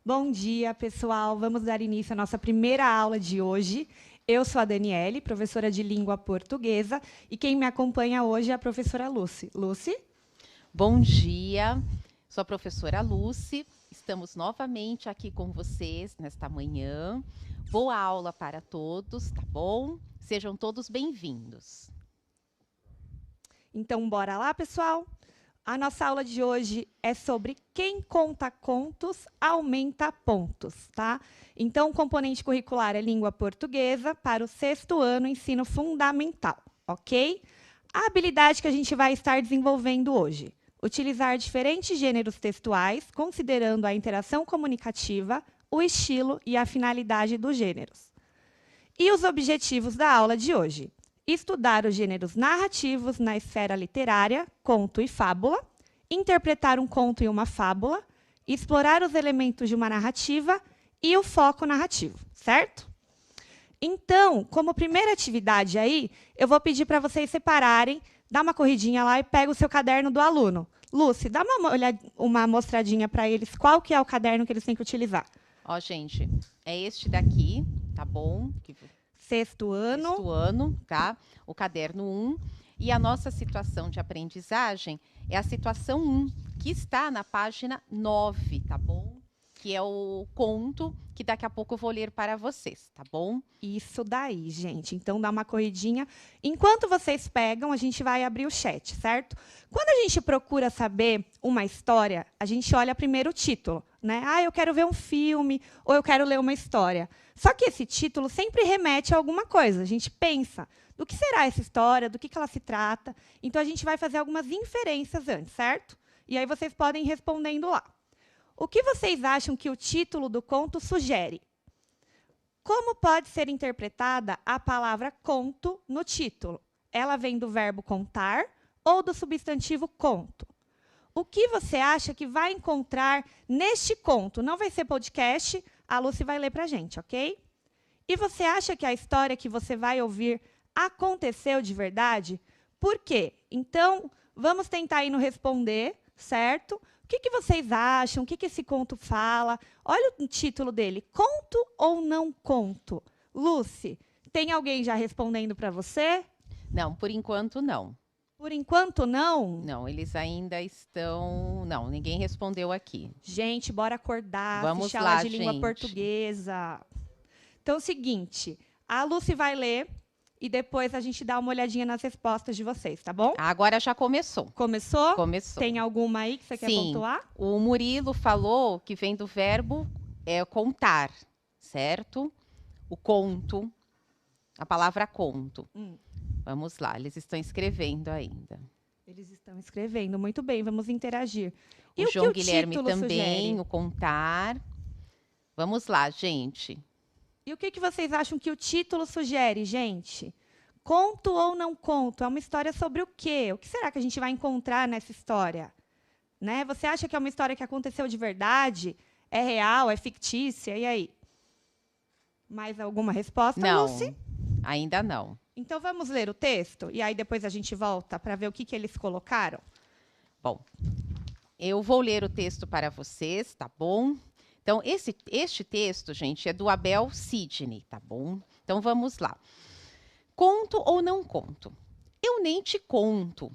Bom dia, pessoal. Vamos dar início à nossa primeira aula de hoje. Eu sou a Daniele, professora de língua portuguesa, e quem me acompanha hoje é a professora Lucy. Lucy? Bom dia, sou a professora Lucy. Estamos novamente aqui com vocês nesta manhã. Boa aula para todos, tá bom? Sejam todos bem-vindos. Então, bora lá, pessoal? A nossa aula de hoje é sobre quem conta contos aumenta pontos, tá? Então, o componente curricular é língua portuguesa para o 6º ano ensino fundamental, ok? A habilidade que a gente vai estar desenvolvendo hoje: utilizar diferentes gêneros textuais, considerando a interação comunicativa, o estilo e a finalidade dos gêneros. E os objetivos da aula de hoje: estudar os gêneros narrativos na esfera literária, conto e fábula, interpretar um conto e uma fábula, explorar os elementos de uma narrativa e o foco narrativo, certo? Então, como primeira atividade aí, eu vou pedir para vocês separarem, dá uma corridinha lá e pega o seu caderno do aluno. Lucy, dá uma mostradinha para eles qual que é o caderno que eles têm que utilizar. Ó, gente, é este daqui, tá bom? 6º ano. 6º ano, tá? O caderno 1. E a nossa situação de aprendizagem é a situação 1, que está na página 9, tá bom? Que é o conto que daqui a pouco eu vou ler para vocês, tá bom? Isso daí, gente. Então, dá uma corridinha. Enquanto vocês pegam, a gente vai abrir o chat, certo? Quando a gente procura saber uma história, a gente olha primeiro o título, né? Ah, eu quero ver um filme, ou eu quero ler uma história. Só que esse título sempre remete a alguma coisa. A gente pensa, do que será essa história, do que ela se trata. Então, a gente vai fazer algumas inferências antes, certo? E aí vocês podem ir respondendo lá. O que vocês acham que o título do conto sugere? Como pode ser interpretada a palavra conto no título? Ela vem do verbo contar ou do substantivo conto? O que você acha que vai encontrar neste conto? Não vai ser podcast, a Lucy vai ler para a gente, ok? E você acha que a história que você vai ouvir aconteceu de verdade? Por quê? Então, vamos tentar ir no responder, certo? O que vocês acham? O que esse conto fala? Olha o título dele. Conto ou não conto? Lucy, tem alguém já respondendo para você? Não, por enquanto não. Por enquanto, não? Não, eles ainda estão... Não, ninguém respondeu aqui. Gente, bora acordar. Vamos assistir lá, aula de língua gente. portuguesa. Então, é o seguinte. A Lucy vai ler e depois a gente dá uma olhadinha nas respostas de vocês, tá bom? Agora já começou. Começou? Começou. Tem alguma aí que você quer pontuar? O Murilo falou que vem do verbo contar, certo? O conto, a palavra conto. Vamos lá, eles estão escrevendo ainda. Eles estão escrevendo, muito bem, vamos interagir. E o João que Guilherme também, sugere? o contar. Vamos lá, gente. E o que vocês acham que o título sugere, gente? Conto ou não conto? É uma história sobre o quê? O que será que a gente vai encontrar nessa história? Né? Você acha que é uma história que aconteceu de verdade? É real? É fictícia? E aí? Mais alguma resposta, Não, Lucy? ainda não. Então, vamos ler o texto? E aí, depois a gente volta para ver o que eles colocaram? Bom, eu vou ler o texto para vocês, tá bom? Então, este texto, gente, é do Abel Sidney, tá bom? Então, vamos lá. Conto ou não conto? Eu nem te conto.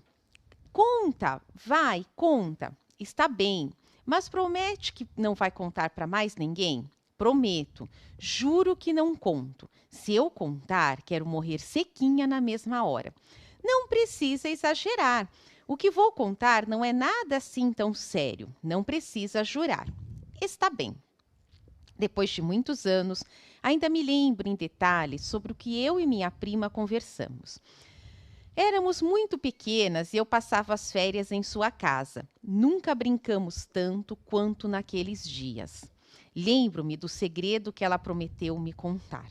Conta, vai, conta. Está bem, mas promete que não vai contar para mais ninguém? Prometo, juro que não conto. Se eu contar, quero morrer sequinha na mesma hora. Não precisa exagerar. O que vou contar não é nada assim tão sério. Não precisa jurar. Está bem. Depois de muitos anos, ainda me lembro em detalhes sobre o que eu e minha prima conversamos. Éramos muito pequenas e eu passava as férias em sua casa. Nunca brincamos tanto quanto naqueles dias. Lembro-me do segredo que ela prometeu me contar.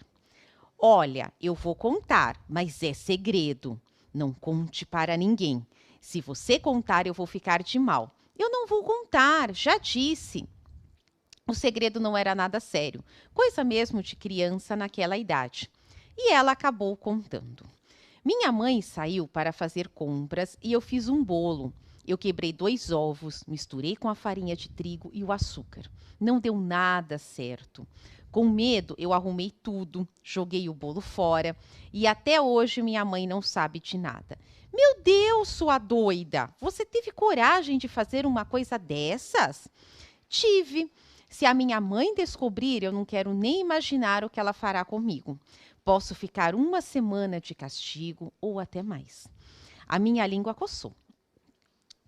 Olha, eu vou contar, mas é segredo. Não conte para ninguém. Se você contar, eu vou ficar de mal. Eu não vou contar, já disse. O segredo não era nada sério, coisa mesmo de criança naquela idade. E ela acabou contando. Minha mãe saiu para fazer compras e eu fiz um bolo. Eu quebrei 2 ovos, misturei com a farinha de trigo e o açúcar. Não deu nada certo. Com medo, eu arrumei tudo, joguei o bolo fora e até hoje minha mãe não sabe de nada. Meu Deus, sua doida! Você teve coragem de fazer uma coisa dessas? Tive. Se a minha mãe descobrir, eu não quero nem imaginar o que ela fará comigo. Posso ficar 1 semana de castigo ou até mais. A minha língua coçou.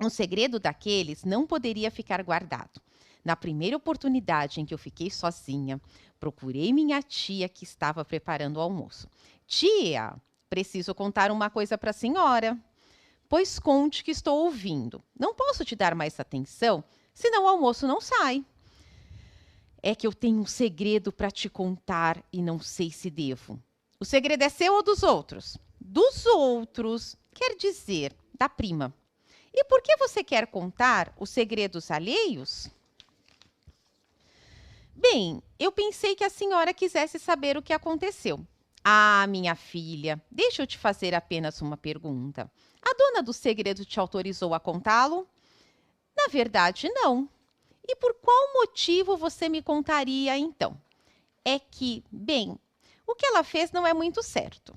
Um segredo daqueles não poderia ficar guardado. Na primeira oportunidade em que eu fiquei sozinha, procurei minha tia que estava preparando o almoço. Tia, preciso contar uma coisa para a senhora. Pois conte que estou ouvindo. Não posso te dar mais atenção, senão o almoço não sai. É que eu tenho um segredo para te contar e não sei se devo. O segredo é seu ou dos outros? Dos outros, quer dizer, da prima. E por que você quer contar os segredos alheios? Bem, eu pensei que a senhora quisesse saber o que aconteceu. Ah, minha filha, deixa eu te fazer apenas uma pergunta. A dona do segredo te autorizou a contá-lo? Na verdade, não. E por qual motivo você me contaria, então? É que, bem, o que ela fez não é muito certo.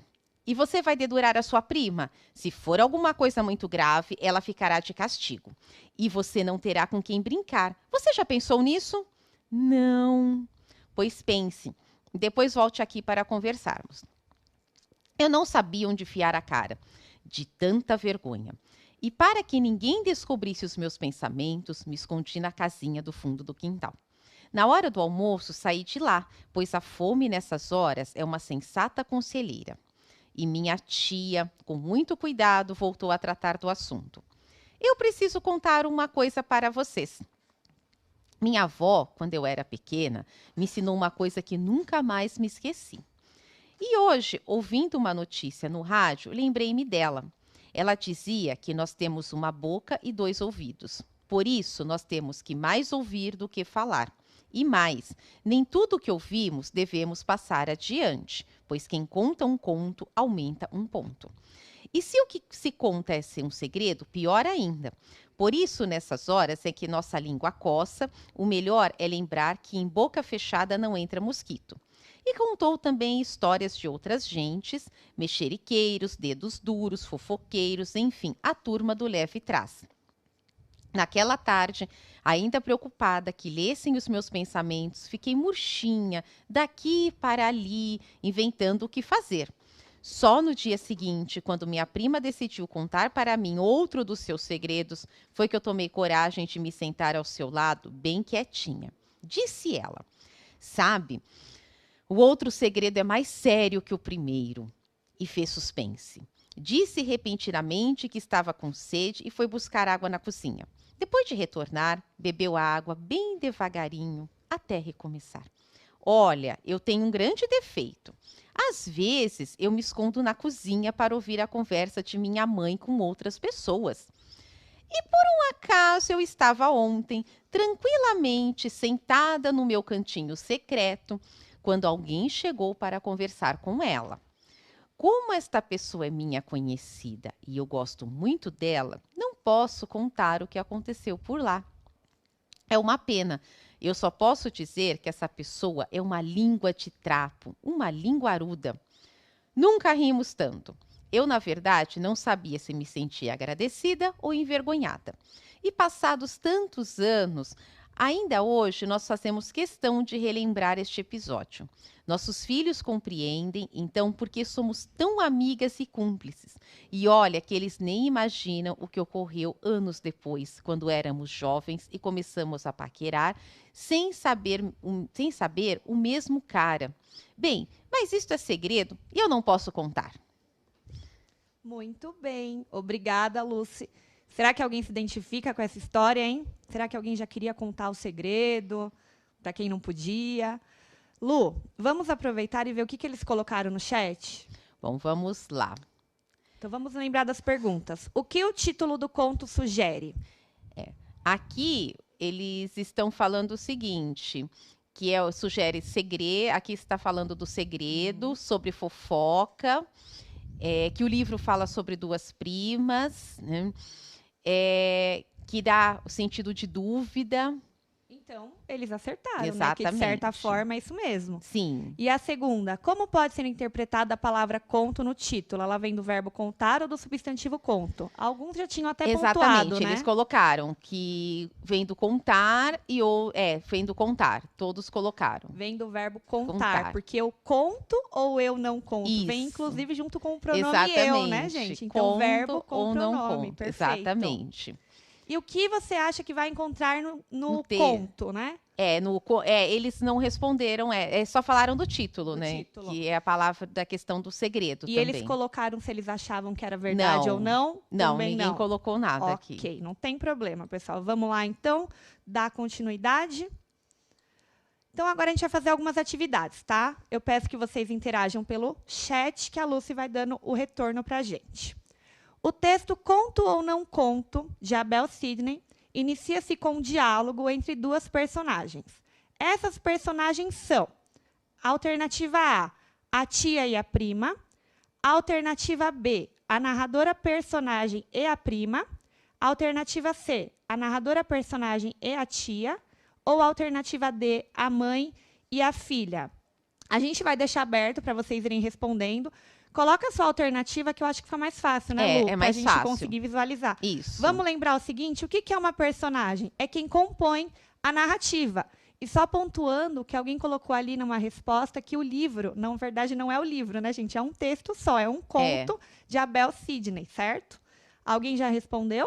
E você vai dedurar a sua prima? Se for alguma coisa muito grave, ela ficará de castigo. E você não terá com quem brincar. Você já pensou nisso? Não. Pois pense. Depois volte aqui para conversarmos. Eu não sabia onde enfiar a cara, de tanta vergonha. E para que ninguém descobrisse os meus pensamentos, me escondi na casinha do fundo do quintal. Na hora do almoço, saí de lá, pois a fome nessas horas é uma sensata conselheira. E minha tia, com muito cuidado, voltou a tratar do assunto. Eu preciso contar uma coisa para vocês. Minha avó, quando eu era pequena, me ensinou uma coisa que nunca mais me esqueci. E hoje, ouvindo uma notícia no rádio, lembrei-me dela. Ela dizia que nós temos uma boca e 2 ouvidos. Por isso, nós temos que mais ouvir do que falar. E mais, nem tudo que ouvimos devemos passar adiante, pois quem conta um conto aumenta um ponto. E se o que se conta é ser um segredo, pior ainda. Por isso, nessas horas é que nossa língua coça, o melhor é lembrar que em boca fechada não entra mosquito. E contou também histórias de outras gentes, mexeriqueiros, dedos duros, fofoqueiros, enfim, a turma do leve trás. Naquela tarde, ainda preocupada que lessem os meus pensamentos, fiquei murchinha, daqui para ali, inventando o que fazer. Só no dia seguinte, quando minha prima decidiu contar para mim outro dos seus segredos, foi que eu tomei coragem de me sentar ao seu lado, bem quietinha. Disse ela: sabe, o outro segredo é mais sério que o primeiro. E fez suspense. Disse repentinamente que estava com sede e foi buscar água na cozinha. Depois de retornar, bebeu a água bem devagarinho até recomeçar. Olha, eu tenho um grande defeito. Às vezes, eu me escondo na cozinha para ouvir a conversa de minha mãe com outras pessoas. E por um acaso eu estava ontem, tranquilamente sentada no meu cantinho secreto, quando alguém chegou para conversar com ela. Como esta pessoa é minha conhecida e eu gosto muito dela, não posso contar o que aconteceu por lá. É uma pena. Eu só posso dizer que essa pessoa é uma língua de trapo, uma linguaruda. Nunca rimos tanto. Eu, na verdade, não sabia se me sentia agradecida ou envergonhada. E passados tantos anos, ainda hoje nós fazemos questão de relembrar este episódio. Nossos filhos compreendem, então, porque somos tão amigas e cúmplices. E olha que eles nem imaginam o que ocorreu anos depois, quando éramos jovens e começamos a paquerar, sem saber o mesmo cara. Bem, mas isto é segredo e eu não posso contar. Muito bem. Obrigada, Lucy. Será que alguém se identifica com essa história, hein? Será que alguém já queria contar o segredo para quem não podia? Lu, vamos aproveitar e ver o que eles colocaram no chat? Bom, vamos lá. Então, vamos lembrar das perguntas. O que o título do conto sugere? Aqui, eles estão falando o seguinte, que sugere segredo, aqui está falando do segredo, sobre fofoca, que o livro fala sobre 2 primas, né? que dá o sentido de dúvida. Então, eles acertaram, né? Que de Exatamente. certa forma é isso mesmo. Sim. E a segunda, como pode ser interpretada a palavra conto no título? Ela vem do verbo contar ou do substantivo conto? Alguns já tinham até pontuado, Exatamente, né? eles colocaram que vem do contar vem do contar, todos colocaram. Vem do verbo contar, Contar. porque eu conto ou eu não conto. Isso. Vem, inclusive, junto com o pronome Exatamente. eu, né, gente? Então, Conto verbo com ou não pronome. conto. Perfeito. Exatamente. E o que você acha que vai encontrar no No te- conto, né? Eles não responderam, só falaram do título, Do né? título. Que é a palavra da questão do segredo E também. eles colocaram se eles achavam que era verdade ou não? Não, Também ninguém não. colocou nada aqui. Ok, não tem problema, pessoal. Vamos lá, então, dar continuidade. Então, agora a gente vai fazer algumas atividades, tá? Eu peço que vocês interajam pelo chat, que a Lucy vai dando o retorno para a gente. O texto Conto ou Não Conto, de Abel Sidney, inicia-se com um diálogo entre duas personagens. Essas personagens são: alternativa A tia e a prima; alternativa B, a narradora personagem e a prima; alternativa C, a narradora personagem e a tia; ou alternativa D, a mãe e a filha. A gente vai deixar aberto para vocês irem respondendo. Coloca a sua alternativa, que eu acho que fica mais fácil, né, Lu? É mais pra gente fácil. conseguir visualizar. Isso. Vamos lembrar o seguinte: o que é uma personagem? É quem compõe a narrativa. E só pontuando que alguém colocou ali numa resposta que o livro, na verdade, não é o livro, né, gente? É um texto só, é um conto de Abel Sidney, certo? Alguém já respondeu?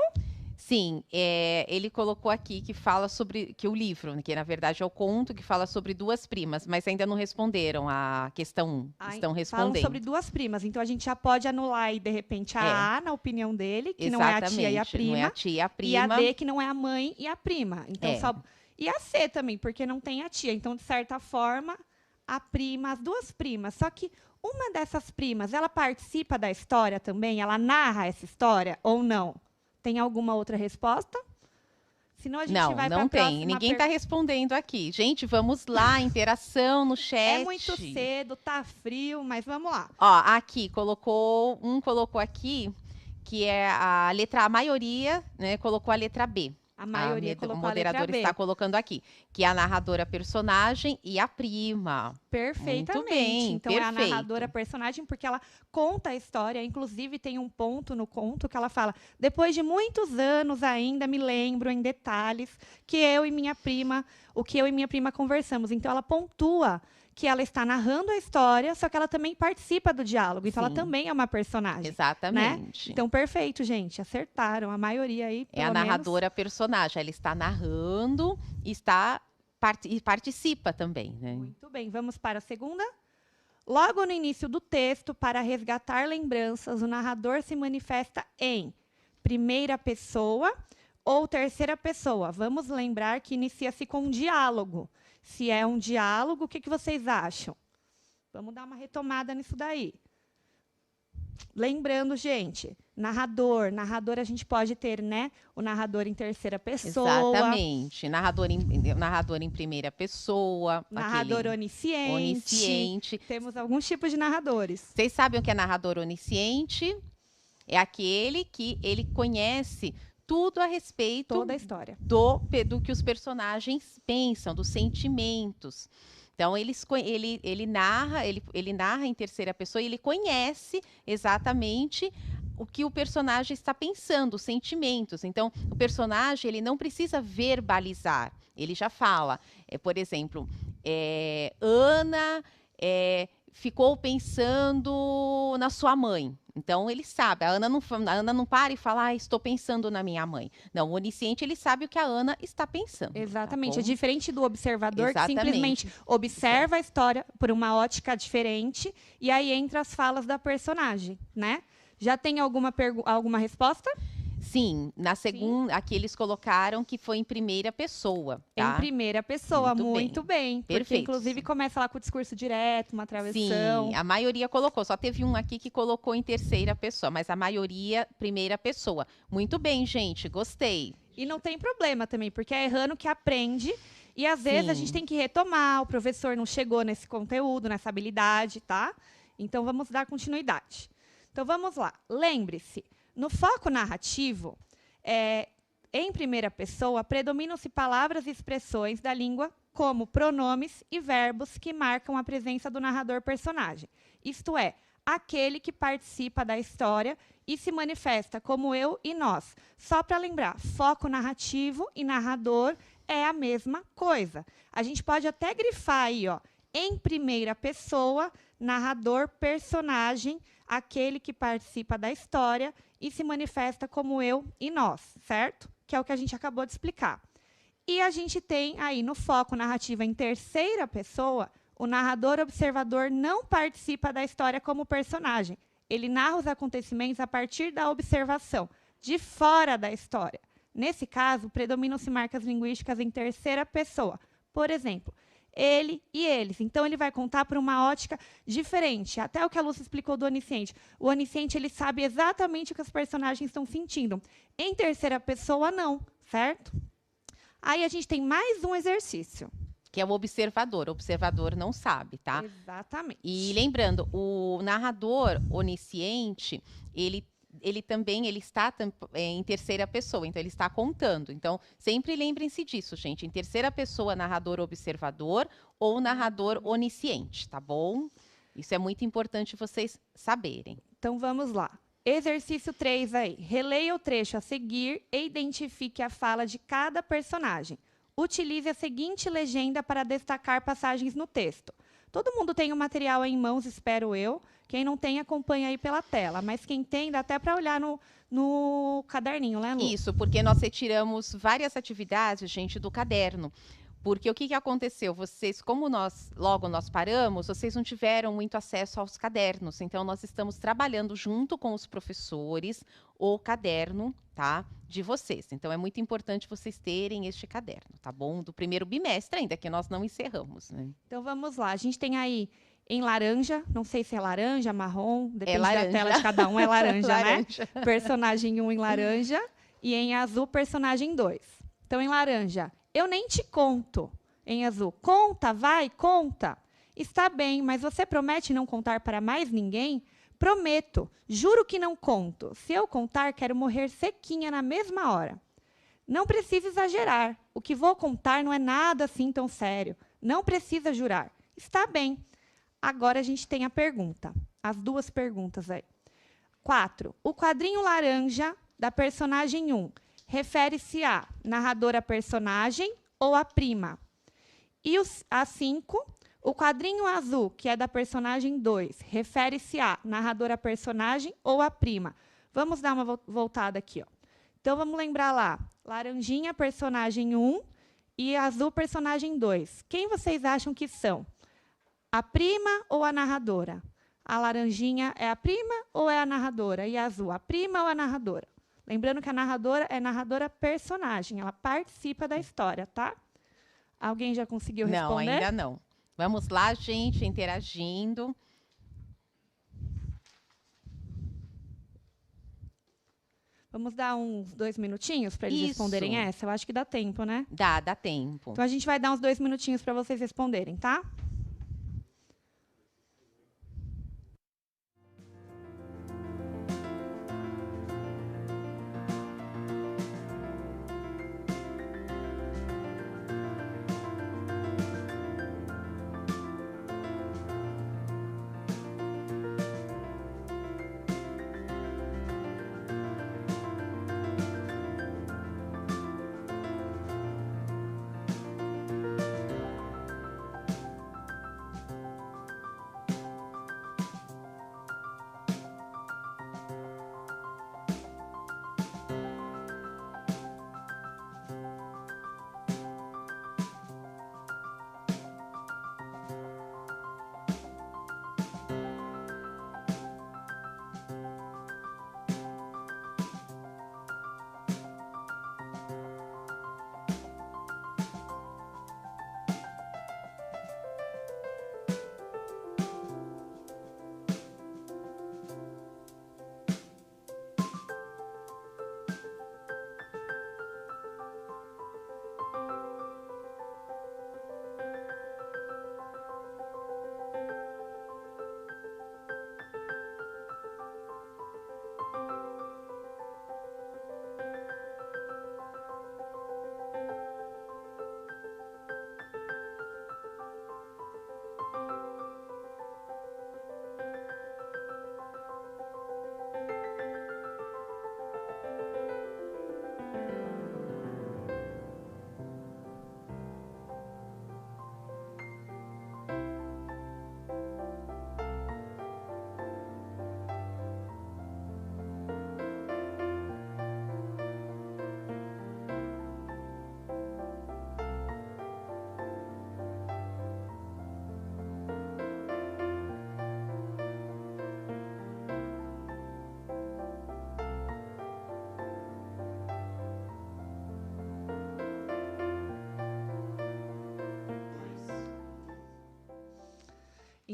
Sim, ele colocou aqui que fala sobre que o livro, que na verdade é o conto que fala sobre duas primas, mas ainda não responderam a questão 1. Estão respondendo. Falam sobre duas primas, então a gente já pode anular aí, de repente, a A, na opinião dele, que não é a tia e a prima. Não é a tia e a prima. E a D, que não é a mãe e a prima. Então, É. E a C também, porque não tem a tia. Então, de certa forma, a prima, as duas primas. Só que uma dessas primas, ela participa da história também? Ela narra essa história ou não? Tem alguma outra resposta? Senão a gente vai para a não tem. próxima Ninguém está respondendo aqui. Gente, vamos lá, interação no chat. É muito cedo, tá frio, mas vamos lá. Ó, aqui colocou aqui que é a letra A, a maioria, né, colocou a letra B. A maioria colocou o moderador a letra B. está colocando aqui, que é a narradora personagem e a prima. Perfeitamente. Muito bem, então, é a perfeito. narradora personagem, porque ela conta a história. Inclusive, tem um ponto no conto que ela fala: depois de muitos anos ainda me lembro em detalhes que eu e minha prima conversamos. Então, ela pontua que ela está narrando a história, só que ela também participa do diálogo. Então, ela Sim. também é uma personagem. Exatamente. Né? Então, perfeito, gente. Acertaram. A maioria aí, É a narradora personagem. Ela está narrando e participa também, né? Muito bem. Vamos para a segunda. Logo no início do texto, para resgatar lembranças, o narrador se manifesta em primeira pessoa ou terceira pessoa. Vamos lembrar que inicia-se com um diálogo. Se é um diálogo, o que vocês acham? Vamos dar uma retomada nisso daí. Lembrando, gente, narrador a gente pode ter, né, o narrador em terceira pessoa. Exatamente. Narrador em primeira pessoa. Narrador onisciente. Temos alguns tipos de narradores. Vocês sabem o que é narrador onisciente? É aquele que ele conhece tudo a respeito toda a história do que os personagens pensam, dos sentimentos. Então, ele narra em terceira pessoa e ele conhece exatamente o que o personagem está pensando, os sentimentos. Então, o personagem ele não precisa verbalizar, ele já fala. Por exemplo, Ana ficou pensando na sua mãe. Então, ele sabe. A Ana não para e fala, estou pensando na minha mãe. Não, o onisciente, ele sabe o que a Ana está pensando. Exatamente. Tá é diferente do observador, Exatamente. que simplesmente observa a história por uma ótica diferente e aí entra as falas da personagem, né? Já tem alguma resposta? Sim, na segunda, aqui eles colocaram que foi em primeira pessoa. Tá? Em primeira pessoa, muito bem. Porque, Perfeito. inclusive, começa lá com o discurso direto, uma travessão. Sim, a maioria colocou. Só teve um aqui que colocou em terceira pessoa, mas a maioria, primeira pessoa. Muito bem, gente, gostei. E não tem problema também, porque é errando que aprende. E, às vezes, a gente tem que retomar. O professor não chegou nesse conteúdo, nessa habilidade, tá? Então, vamos dar continuidade. Então, vamos lá. Lembre-se. No foco narrativo, Em primeira pessoa, predominam-se palavras e expressões da língua como pronomes e verbos que marcam a presença do narrador-personagem. Isto é, aquele que participa da história e se manifesta como eu e nós. Só para lembrar, foco narrativo e narrador é a mesma coisa. A gente pode até grifar aí, ó, em primeira pessoa, narrador, personagem, aquele que participa da história e se manifesta como eu e nós, certo? Que é o que a gente acabou de explicar. E a gente tem aí no foco narrativo em terceira pessoa, o narrador observador não participa da história como personagem. Ele narra os acontecimentos a partir da observação, de fora da história. Nesse caso, predominam-se marcas linguísticas em terceira pessoa. Por exemplo, ele e eles. Então, ele vai contar por uma ótica diferente. Até o que a Lúcia explicou do onisciente. O onisciente, ele sabe exatamente o que os personagens estão sentindo. Em terceira pessoa, não, certo? Aí, a gente tem mais um exercício. Que é o observador. O observador não sabe, tá? Exatamente. E lembrando, o narrador onisciente, ele também está em terceira pessoa, então ele está contando. Então, sempre lembrem-se disso, gente. Em terceira pessoa, narrador observador ou narrador onisciente, tá bom? Isso é muito importante vocês saberem. Então, vamos lá. Exercício 3 aí. Releia o trecho a seguir e identifique a fala de cada personagem. Utilize a seguinte legenda para destacar passagens no texto. Todo mundo tem o material em mãos, espero eu. Quem não tem, acompanha aí pela tela. Mas quem tem, dá até para olhar no caderninho, né, Lu? Isso, porque nós retiramos várias atividades, gente, do caderno. Porque o que aconteceu? Vocês, como nós paramos, vocês não tiveram muito acesso aos cadernos. Então, nós estamos trabalhando junto com os professores o caderno, tá? De vocês. Então, é muito importante vocês terem este caderno, tá bom? Do primeiro bimestre ainda, que nós não encerramos, né? Então, vamos lá. A gente tem aí em laranja, não sei se é laranja, marrom, depende laranja. da tela de cada um, é laranja, Laranja. né? Personagem 1 em laranja e em azul, personagem 2. Então, em laranja, eu nem te conto. Em azul, conta, vai, conta. Está bem, mas você promete não contar para mais ninguém? Prometo, juro que não conto. Se eu contar, quero morrer sequinha na mesma hora. Não precisa exagerar. O que vou contar não é nada assim tão sério. Não precisa jurar. Está bem. Agora a gente tem a pergunta. As duas perguntas aí. 4. O quadrinho laranja da personagem 1 refere-se à narradora personagem ou à prima? E a 5, o quadrinho azul, que é da personagem 2, refere-se à narradora personagem ou à prima? Vamos dar uma voltada aqui, ó. Então, vamos lembrar lá. Laranjinha, personagem 1, e azul, personagem 2. Quem vocês acham que são? A prima ou a narradora? A laranjinha é a prima ou é a narradora? E a azul, a prima ou a narradora? Lembrando que a narradora é narradora personagem, ela participa da história, tá? Alguém já conseguiu responder? Não, ainda não. Vamos lá, gente, interagindo. Vamos dar uns 2 minutinhos para eles responderem essa? Eu acho que dá tempo, né? Dá tempo. Então, a gente vai dar uns 2 minutinhos para vocês responderem, tá?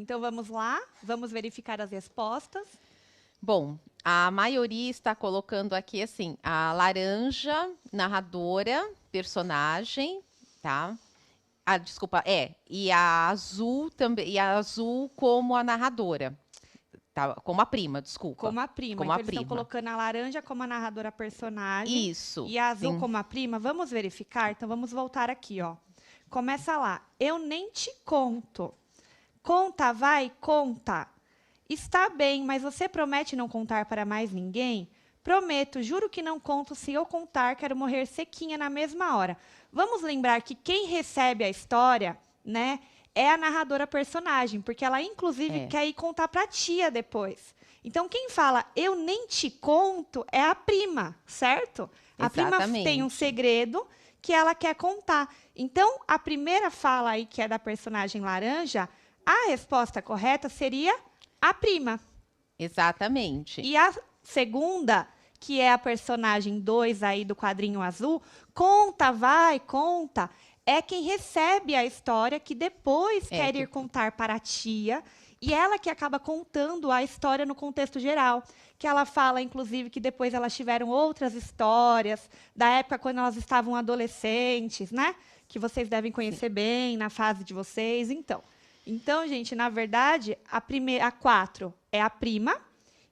Então, vamos lá, vamos verificar as respostas. Bom, a maioria está colocando aqui assim, a laranja, narradora, personagem, tá? Ah, desculpa, e a azul também, e a azul como a narradora, tá? Como a prima, desculpa. Como a prima. Como Então, a eles estão prima. colocando a laranja como a narradora personagem. Isso. E a azul Tem- como a prima. Vamos verificar? Então, vamos voltar aqui, ó. Começa lá. Eu nem te conto. Conta, vai, conta. Está bem, mas você promete não contar para mais ninguém? Prometo, juro que não conto. Se eu contar, quero morrer sequinha na mesma hora. Vamos lembrar que quem recebe a história, né, é a narradora personagem, porque ela, inclusive, É. quer ir contar para a tia depois. Então, quem fala eu nem te conto é a prima, certo? A prima tem um Exatamente. segredo que ela quer contar. Então, a primeira fala aí, que é da personagem laranja, a resposta correta seria a prima. Exatamente. E a segunda, que é a personagem 2 aí do quadrinho azul, conta, vai, conta, é quem recebe a história, que depois É, quer que- ir contar para a tia, e ela que acaba contando a história no contexto geral. Que ela fala, inclusive, que depois elas tiveram outras histórias, da época quando elas estavam adolescentes, né? Que vocês devem conhecer bem na fase de vocês. Então, gente, na verdade, a 4 é a prima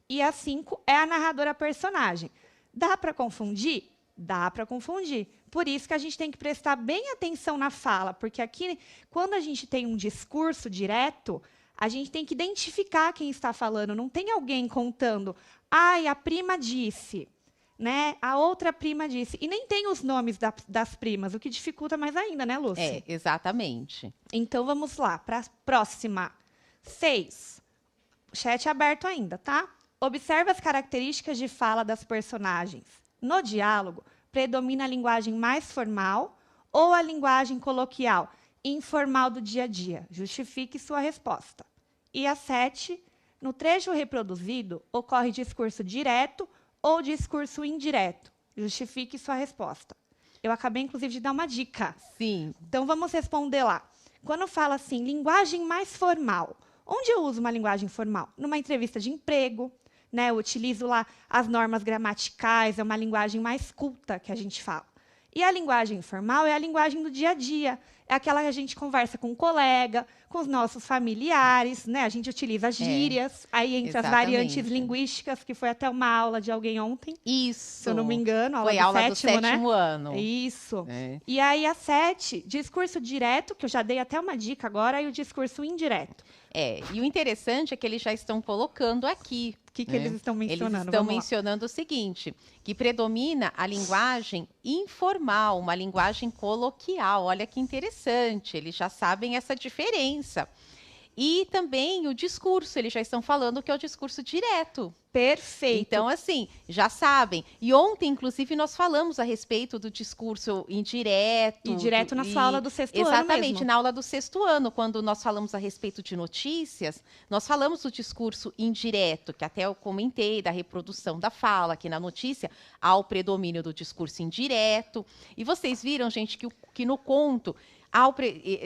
e a 5 é a narradora personagem. Dá para confundir? Dá para confundir. Por isso que a gente tem que prestar bem atenção na fala, porque aqui, quando a gente tem um discurso direto, a gente tem que identificar quem está falando. Não tem alguém contando, ai, a prima disse, né? A outra prima disse. E nem tem os nomes das primas, o que dificulta mais ainda, né, Lúcia? Exatamente. Então, vamos lá, para a próxima. 6. Chat aberto ainda, tá? Observe as características de fala das personagens. No diálogo, predomina a linguagem mais formal ou a linguagem coloquial, informal do dia a dia? Justifique sua resposta. E a 7. No trecho reproduzido, ocorre discurso direto ou discurso indireto? Justifique sua resposta. Eu acabei, inclusive, de dar uma dica. Sim. Então, vamos responder lá. Quando fala assim, linguagem mais formal, onde eu uso uma linguagem formal? Numa entrevista de emprego, né? Eu utilizo lá as normas gramaticais, é uma linguagem mais culta que a gente fala. E a linguagem informal é a linguagem do dia a dia. É aquela que a gente conversa com um colega, com os nossos familiares, né? A gente utiliza gírias, aí entre as variantes exatamente. linguísticas, que foi até uma aula de alguém ontem, Isso. se eu não me engano, Foi aula do sétimo, né? sétimo ano. Isso. É. E aí a 7, discurso direto, que eu já dei até uma dica agora, e o discurso indireto. E o interessante é que eles já estão colocando aqui. O que né? eles estão mencionando? Eles estão Vamos lá. mencionando o seguinte, que predomina a linguagem informal, uma linguagem coloquial. Olha que interessante, eles já sabem essa diferença. E também o discurso, eles já estão falando que é o discurso direto. Perfeito. Então, assim, já sabem. E ontem, inclusive, nós falamos a respeito do discurso indireto. E direto na sua aula do sexto ano Exatamente, mesmo. na aula do sexto ano, quando nós falamos a respeito de notícias, nós falamos do discurso indireto, que até eu comentei, da reprodução da fala, que na notícia há o predomínio do discurso indireto. E vocês viram, gente, que no conto,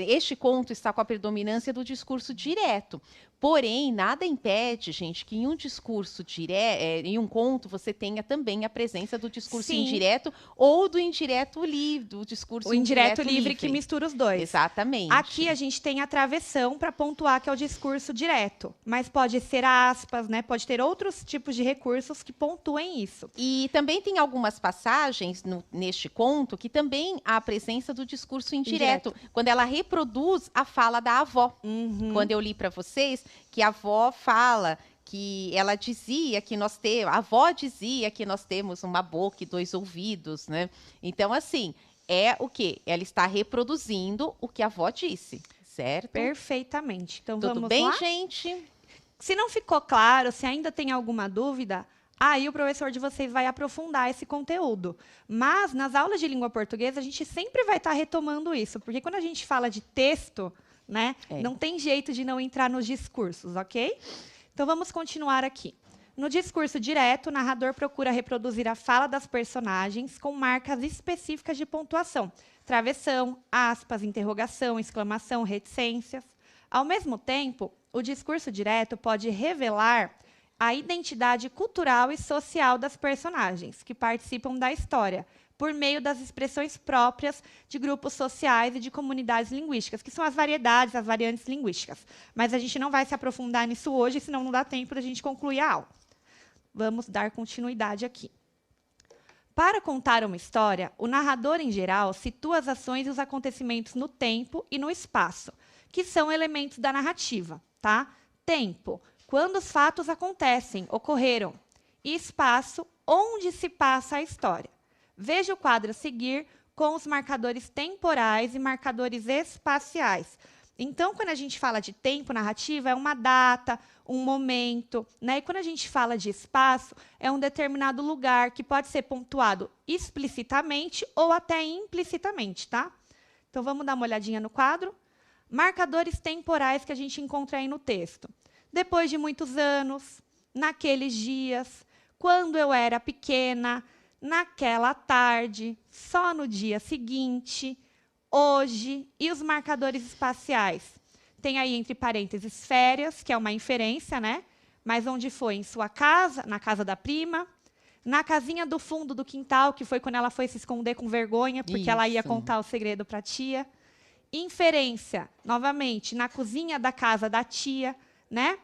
este conto está com a predominância do discurso direto. Porém, nada impede, gente, que em um discurso direto, em um conto, você tenha também a presença do discurso Sim. indireto ou do indireto livre, do discurso O indireto livre que mistura os dois. Exatamente. Aqui a gente tem a travessão para pontuar que é o discurso direto, mas pode ser aspas, né? Pode ter outros tipos de recursos que pontuem isso. E também tem algumas passagens neste conto que também há a presença do discurso indireto, quando ela reproduz a fala da avó. Quando eu li para vocês que a avó fala que ela dizia que a avó dizia que nós temos uma boca e 2 ouvidos, né? Então, assim, é o quê? Ela está reproduzindo o que a avó disse, certo? Perfeitamente. Então, Tudo vamos bem, lá? gente? Se não ficou claro, se ainda tem alguma dúvida, aí o professor de vocês vai aprofundar esse conteúdo. Mas, nas aulas de língua portuguesa, a gente sempre vai estar retomando isso, porque quando a gente fala de texto, né, não tem jeito de não entrar nos discursos, ok? Então, vamos continuar aqui. No discurso direto, o narrador procura reproduzir a fala das personagens com marcas específicas de pontuação. Travessão, aspas, interrogação, exclamação, reticências. Ao mesmo tempo, o discurso direto pode revelar a identidade cultural e social das personagens que participam da história, por meio das expressões próprias de grupos sociais e de comunidades linguísticas, que são as variedades, as variantes linguísticas. Mas a gente não vai se aprofundar nisso hoje, senão não dá tempo da gente concluir a aula. Vamos dar continuidade aqui. Para contar uma história, o narrador, em geral, situa as ações e os acontecimentos no tempo e no espaço, que são elementos da narrativa. Tá? Tempo, quando os fatos acontecem, ocorreram. E espaço, onde se passa a história. Veja o quadro a seguir com os marcadores temporais e marcadores espaciais. Então, quando a gente fala de tempo narrativa, é uma data, um momento, né? E quando a gente fala de espaço, é um determinado lugar que pode ser pontuado explicitamente ou até implicitamente, tá? Então, vamos dar uma olhadinha no quadro. Marcadores temporais que a gente encontra aí no texto. Depois de muitos anos, naqueles dias, quando eu era pequena, naquela tarde, só no dia seguinte, hoje, e os marcadores espaciais. Tem aí entre parênteses férias, que é uma inferência, né? Mas onde foi? Em sua casa, na casa da prima, na casinha do fundo do quintal, que foi quando ela foi se esconder com vergonha, porque ela ia contar o segredo para a tia. Inferência, novamente, na cozinha da casa da tia, né?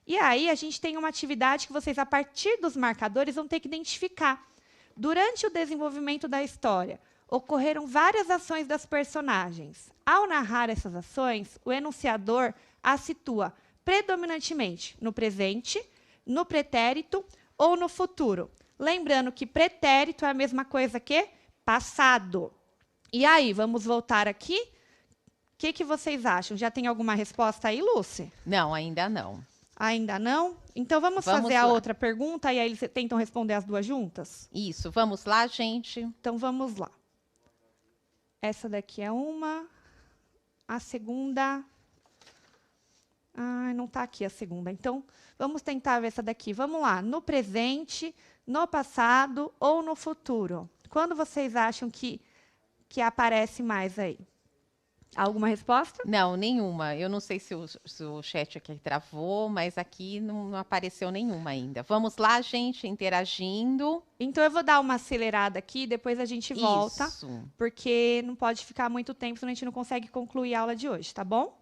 E aí a gente tem uma atividade que vocês, a partir dos marcadores, vão ter que identificar. Durante o desenvolvimento da história, ocorreram várias ações das personagens. Ao narrar essas ações, o enunciador as situa predominantemente no presente, no pretérito ou no futuro. Lembrando que pretérito é a mesma coisa que passado. E aí, vamos voltar aqui? O que vocês acham? Já tem alguma resposta aí, Lúcia? Não, ainda não. Ainda não? Então, vamos fazer a outra pergunta e aí eles tentam responder as duas juntas? Isso, vamos lá, gente. Então, vamos lá. Essa daqui é uma. A segunda... não está aqui a segunda. Então, vamos tentar ver essa daqui. Vamos lá. No presente, no passado ou no futuro? Quando vocês acham que aparece mais aí? Alguma resposta? Não, nenhuma. Eu não sei se o chat aqui travou, mas aqui não apareceu nenhuma ainda. Vamos lá, gente, interagindo. Então, eu vou dar uma acelerada aqui, depois a gente volta. Isso. Porque não pode ficar muito tempo, senão a gente não consegue concluir a aula de hoje, tá bom?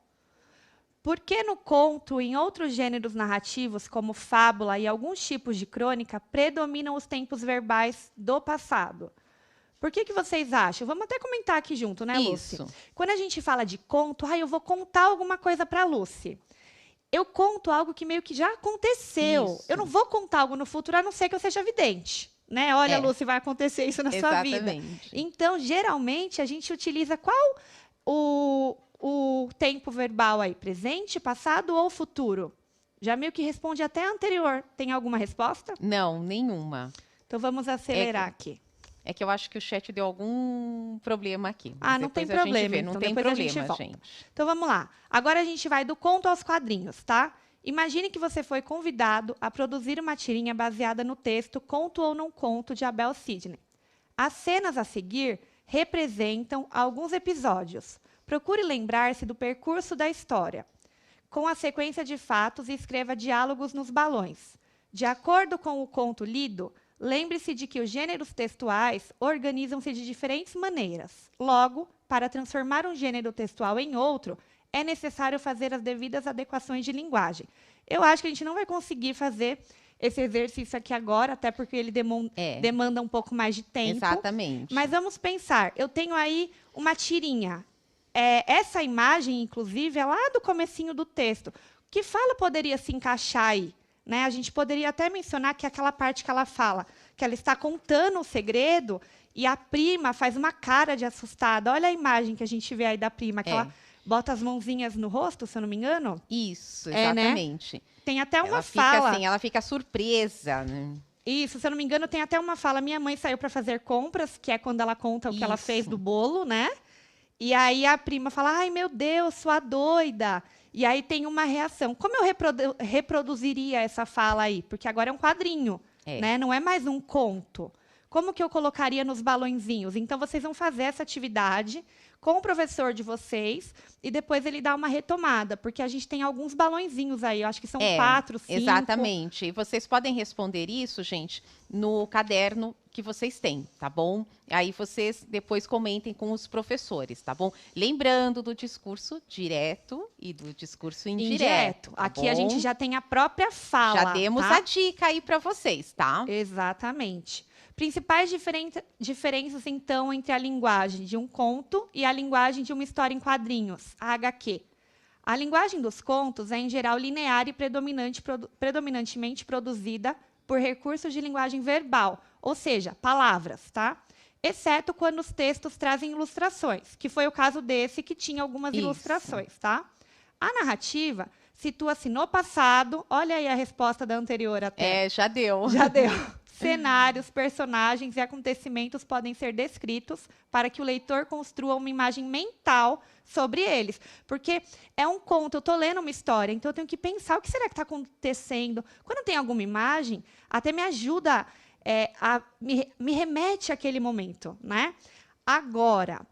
Por que no conto, em outros gêneros narrativos, como fábula e alguns tipos de crônica, predominam os tempos verbais do passado? Por que vocês acham? Vamos até comentar aqui junto, né, Lúcia? Isso. Quando a gente fala de conto, eu vou contar alguma coisa para a Lúcia. Eu conto algo que meio que já aconteceu. Isso. Eu não vou contar algo no futuro, a não ser que eu seja vidente. Né? Olha, Lúcia, vai acontecer isso na sua vida. Então, geralmente, a gente utiliza qual o tempo verbal aí? Presente, passado ou futuro? Já meio que responde até anterior. Tem alguma resposta? Não, nenhuma. Então, vamos acelerar aqui. É que eu acho que o chat deu algum problema aqui. Não tem problema. Não tem problema, gente. Então, vamos lá. Agora, a gente vai do conto aos quadrinhos, tá? Imagine que você foi convidado a produzir uma tirinha baseada no texto Conto ou Não Conto, de Abel Sidney. As cenas a seguir representam alguns episódios. Procure lembrar-se do percurso da história, com a sequência de fatos, e escreva diálogos nos balões. De acordo com o conto lido, lembre-se de que os gêneros textuais organizam-se de diferentes maneiras. Logo, para transformar um gênero textual em outro, é necessário fazer as devidas adequações de linguagem. Eu acho que a gente não vai conseguir fazer esse exercício aqui agora, até porque ele demanda um pouco mais de tempo. Exatamente. Mas vamos pensar. Eu tenho aí uma tirinha. Essa imagem, inclusive, é lá do comecinho do texto. Que fala poderia se encaixar aí? Né? A gente poderia até mencionar que aquela parte que ela fala, que ela está contando o segredo e a prima faz uma cara de assustada. Olha a imagem que a gente vê aí da prima, que ela bota as mãozinhas no rosto, se eu não me engano. Isso, exatamente. Né? Tem até uma fala. Ela fica surpresa, né? Isso, se eu não me engano, tem até uma fala. Minha mãe saiu para fazer compras, que é quando ela conta o que ela fez do bolo, né? E aí a prima fala, ai, meu Deus, sua doida. E aí tem uma reação. Como eu reproduziria essa fala aí? Porque agora é um quadrinho, né? Não é mais um conto. como que eu colocaria nos balõezinhos? Então, vocês vão fazer essa atividade com o professor de vocês e depois ele dá uma retomada, porque a gente tem alguns balõezinhos aí, eu acho que são 4, 5. Exatamente. E vocês podem responder isso, gente, no caderno que vocês têm, tá bom? Aí vocês depois comentem com os professores, tá bom? Lembrando do discurso direto e do discurso indireto. Tá Aqui bom? a gente já tem a própria fala. Já demos tá? a dica aí para vocês, tá? Exatamente. Principais diferenças, então, entre a linguagem de um conto e a linguagem de uma história em quadrinhos, a HQ. A linguagem dos contos é, em geral, linear e predominantemente produzida por recursos de linguagem verbal, ou seja, palavras, tá? Exceto quando os textos trazem ilustrações, que foi o caso desse, que tinha algumas ilustrações, tá? A narrativa situa-se no passado. Olha aí a resposta da anterior até. Já deu. Já deu. Cenários, personagens e acontecimentos podem ser descritos para que o leitor construa uma imagem mental sobre eles. Porque é um conto, eu estou lendo uma história, então eu tenho que pensar o que será que está acontecendo. Quando tem alguma imagem, até me ajuda, me remete àquele momento, né? Agora,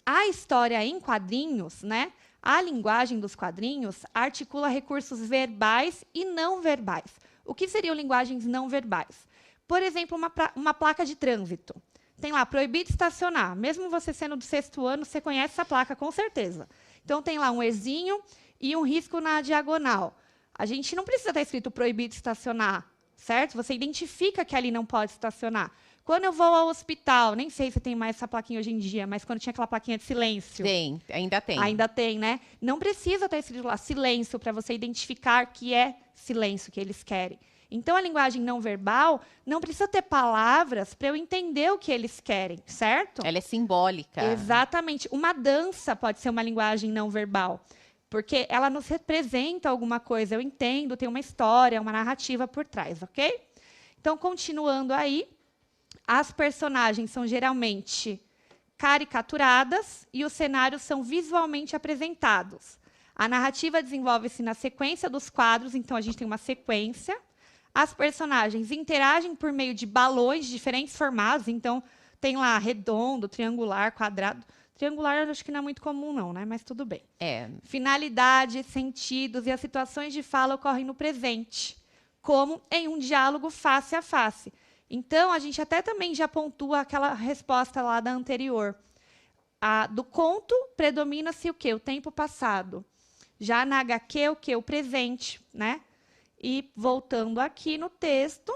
a história em quadrinhos, né? A linguagem dos quadrinhos articula recursos verbais e não verbais. O que seriam linguagens não verbais? Por exemplo, uma placa de trânsito. Tem lá, proibido estacionar. Mesmo você sendo do 6º ano, você conhece essa placa, com certeza. Então, tem lá um Ezinho e um risco na diagonal. A gente não precisa estar escrito proibido estacionar, certo? Você identifica que ali não pode estacionar. Quando eu vou ao hospital, nem sei se tem mais essa plaquinha hoje em dia, mas quando tinha aquela plaquinha de silêncio. Tem, ainda tem. Ainda tem, né? Não precisa estar escrito lá silêncio para você identificar que é silêncio que eles querem. Então, a linguagem não verbal não precisa ter palavras para eu entender o que eles querem, certo? Ela é simbólica. Exatamente. Uma dança pode ser uma linguagem não verbal, porque ela nos representa alguma coisa. Eu entendo, tem uma história, uma narrativa por trás, ok? Então, continuando aí, as personagens são geralmente caricaturadas e os cenários são visualmente apresentados. A narrativa desenvolve-se na sequência dos quadros, então a gente tem uma sequência. As personagens interagem por meio de balões de diferentes formatos, então tem lá redondo, triangular, quadrado. Triangular eu acho que não é muito comum, não, né? Mas tudo bem. Finalidade, sentidos e as situações de fala ocorrem no presente, como em um diálogo face a face. Então, a gente até também já pontua aquela resposta lá da anterior. Do conto, predomina-se o quê? O tempo passado. Já na HQ, o quê? O presente, né? E voltando aqui no texto,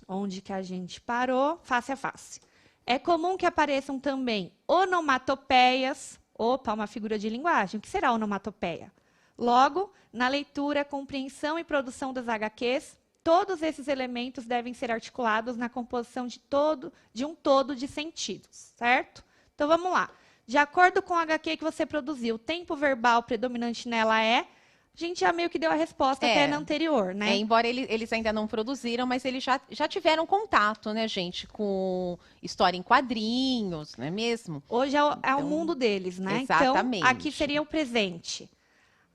onde que a gente parou, face a face. É comum que apareçam também onomatopeias. Opa, uma figura de linguagem. O que será onomatopeia? Logo, na leitura, compreensão e produção das HQs, todos esses elementos devem ser articulados na composição de um todo de sentidos, certo? Então, vamos lá. De acordo com a HQ que você produziu, o tempo verbal predominante nela a gente já meio que deu a resposta até na anterior, né? Embora eles ainda não produziram, mas eles já tiveram contato, né, gente, com história em quadrinhos, não é mesmo? Hoje é o mundo deles, né? Exatamente. Então, aqui seria o presente.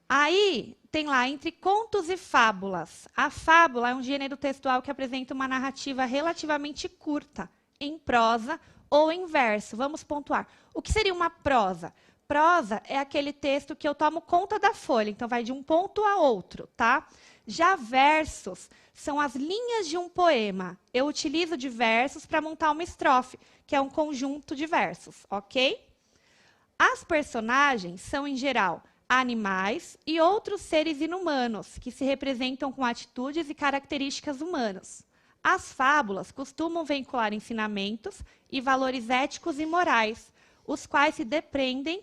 Aí, tem lá, entre contos e fábulas. A fábula é um gênero textual que apresenta uma narrativa relativamente curta, em prosa ou em verso. Vamos pontuar. O que seria uma prosa? Prosa é aquele texto que eu tomo conta da folha, então vai de um ponto a outro, tá? Já versos são as linhas de um poema. Eu utilizo de versos para montar uma estrofe, que é um conjunto de versos, ok? As personagens são, em geral, animais e outros seres inumanos, que se representam com atitudes e características humanas. As fábulas costumam veicular ensinamentos e valores éticos e morais, os quais se dependem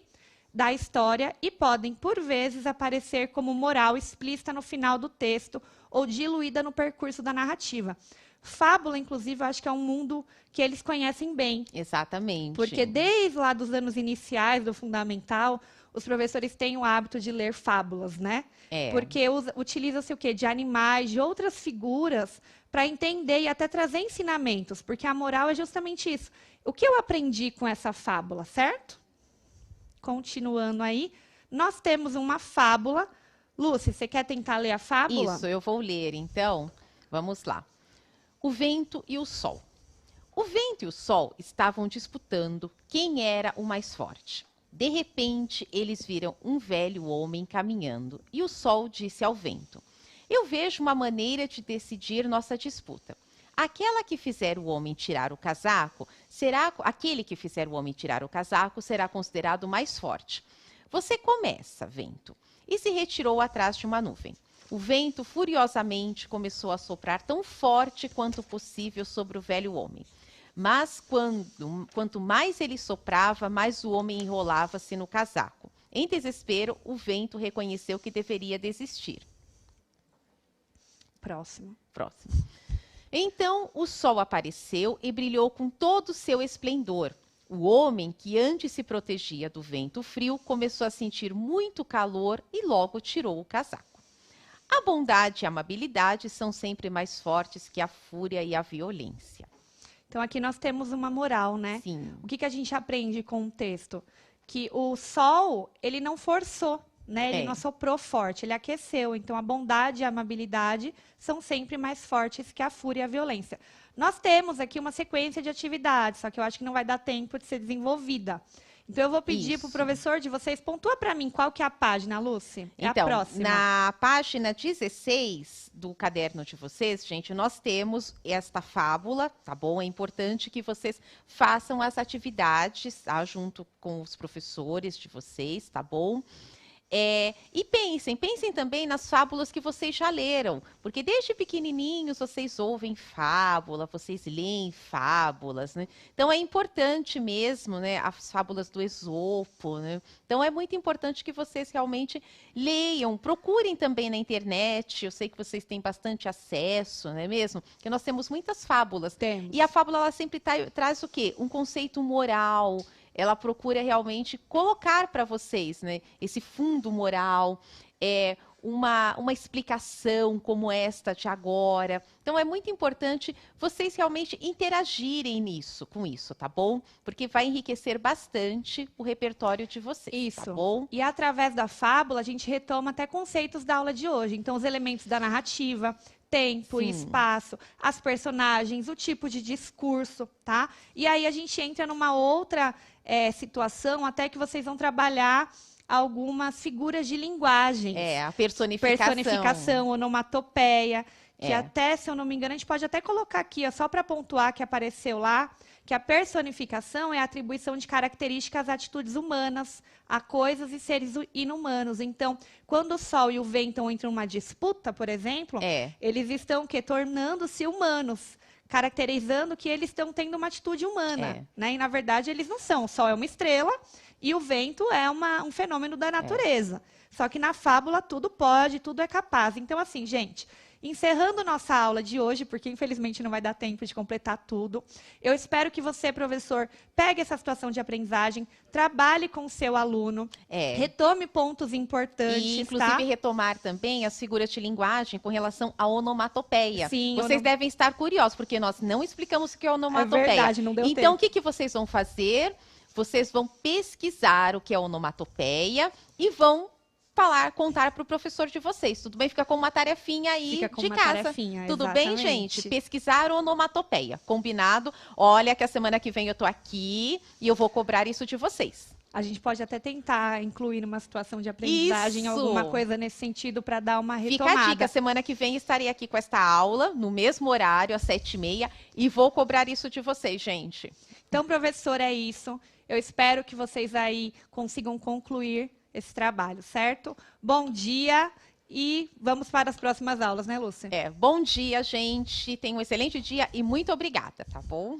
da história e podem, por vezes, aparecer como moral explícita no final do texto ou diluída no percurso da narrativa. Fábula, inclusive, eu acho que é um mundo que eles conhecem bem. Exatamente. Porque desde lá dos anos iniciais do fundamental, os professores têm o hábito de ler fábulas, né? Porque utiliza-se o quê? De animais, de outras figuras, para entender e até trazer ensinamentos, porque a moral é justamente isso. O que eu aprendi com essa fábula, certo? Continuando aí, nós temos uma fábula. Lúcia, você quer tentar ler a fábula? Isso, eu vou ler, então. Vamos lá. O vento e o sol. O vento e o sol estavam disputando quem era o mais forte. De repente, eles viram um velho homem caminhando e o sol disse ao vento: "Eu vejo uma maneira de decidir nossa disputa. Aquele que fizer o homem tirar o casaco será considerado mais forte. Você começa, vento." E se retirou atrás de uma nuvem. O vento furiosamente começou a soprar tão forte quanto possível sobre o velho homem. Mas quanto mais ele soprava, mais o homem enrolava-se no casaco. Em desespero, o vento reconheceu que deveria desistir. Próximo. Então o sol apareceu e brilhou com todo o seu esplendor. O homem, que antes se protegia do vento frio, começou a sentir muito calor e logo tirou o casaco. A bondade e a amabilidade são sempre mais fortes que a fúria e a violência. Então, aqui nós temos uma moral, né? Sim. O que a gente aprende com o texto? Que o sol, ele não forçou, né? Ele não assoprou forte, ele aqueceu. Então, a bondade e a amabilidade são sempre mais fortes que a fúria e a violência. Nós temos aqui uma sequência de atividades, só que eu acho que não vai dar tempo de ser desenvolvida. Então, eu vou pedir para o professor de vocês, pontua para mim qual que é a página, Lúcia? É então, a próxima. Na página 16 do caderno de vocês, gente, nós temos esta fábula, tá bom? É importante que vocês façam as atividades, tá? Junto com os professores de vocês, tá bom? E pensem também nas fábulas que vocês já leram, porque desde pequenininhos vocês ouvem fábula, vocês leem fábulas, né? Então é importante mesmo, né, as fábulas do Esopo, né? Então é muito importante que vocês realmente leiam, procurem também na internet, eu sei que vocês têm bastante acesso, não é mesmo? Porque nós temos muitas fábulas. Temos. E a fábula ela sempre traz o quê? Um conceito moral. Ela procura realmente colocar para vocês, né, esse fundo moral, uma explicação como esta de agora. Então, é muito importante vocês realmente interagirem com isso, tá bom? Porque vai enriquecer bastante o repertório de vocês, Isso. tá bom? E através da fábula, a gente retoma até conceitos da aula de hoje. Então, os elementos da narrativa, tempo e espaço, as personagens, o tipo de discurso, tá? E aí a gente entra numa outra situação, até que vocês vão trabalhar algumas figuras de linguagem. A personificação. Personificação, onomatopeia, que até, se eu não me engano, a gente pode até colocar aqui, ó, só para pontuar que apareceu lá, que a personificação é a atribuição de características às atitudes humanas, a coisas e seres inumanos. Então, quando o sol e o vento entram numa disputa, por exemplo, eles estão tornando-se humanos, caracterizando que eles estão tendo uma atitude humana, né? E, na verdade, eles não são. O sol é uma estrela e o vento é um fenômeno da natureza. Só que na fábula tudo pode, tudo é capaz. Então, assim, gente, encerrando nossa aula de hoje, porque infelizmente não vai dar tempo de completar tudo, eu espero que você, professor, pegue essa situação de aprendizagem, trabalhe com o seu aluno, retome pontos importantes. E, inclusive, retomar também as figuras de linguagem com relação à onomatopeia. Sim, vocês devem estar curiosos, porque nós não explicamos o que é onomatopeia. É verdade, não deu tempo. Então, o que vocês vão fazer? Vocês vão pesquisar o que é onomatopeia e vão contar para o professor de vocês. Tudo bem? Fica com uma tarefinha aí de casa. Tudo bem, gente? Pesquisar onomatopeia. Combinado? Olha que a semana que vem eu tô aqui e eu vou cobrar isso de vocês. A gente pode até tentar incluir numa situação de aprendizagem alguma coisa nesse sentido para dar uma retomada. Fica a dica, semana que vem estarei aqui com esta aula, no mesmo horário, às 7h30, e vou cobrar isso de vocês, gente. Então, professor, é isso. Eu espero que vocês aí consigam concluir esse trabalho, certo? Bom dia e vamos para as próximas aulas, né, Lúcia? Bom dia, gente. Tenha um excelente dia e muito obrigada, tá bom?